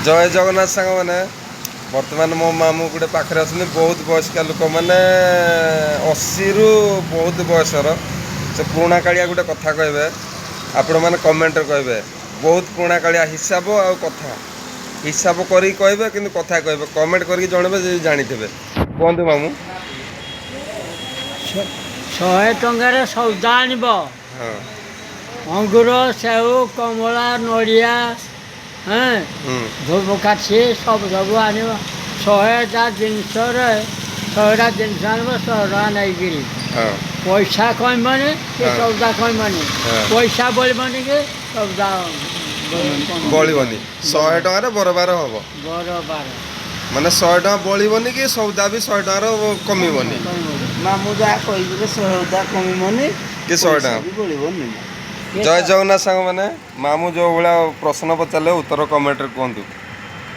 जय जगन्नाथ सांग मैंने बर्तमान मो मामू गोटे पाखे अच्छे बहुत वयस्क लोक मैंने 80 रु बहुत बयसर से पुराणा कालिया गोटे कथा कहे आपण मैंने कमेंट कहे बहुत पुराणा कालिया हिसाब आ कथा हिसाब करी कहे कि कथा कहे कमेंट करके जनबे जानीथे कहतु मामू 100 टंकार सौदा आनब हाँ अंगूर सेव कमला नड़िया हाँ धूपकाठी सब सब आन 100टा जिनस 100टा जिनस आनब 100 टका नहीं हाँ पैसा कहबनी कि सौदा कहबनी पैसा बोलबनी कि सौदा बड़बनी 100 टकर बरबार हम बरबार माने 100 टका बड़बनी कि सौदा भी 100 टकर कमिबनी मामू जहाँ कहे सौदा कमिबनी कि 100 टका बोलबनी जय जगन्नाथ सांग मैंने मामू जो भाया प्रश्न पचारे उत्तर कमेंट कहतु।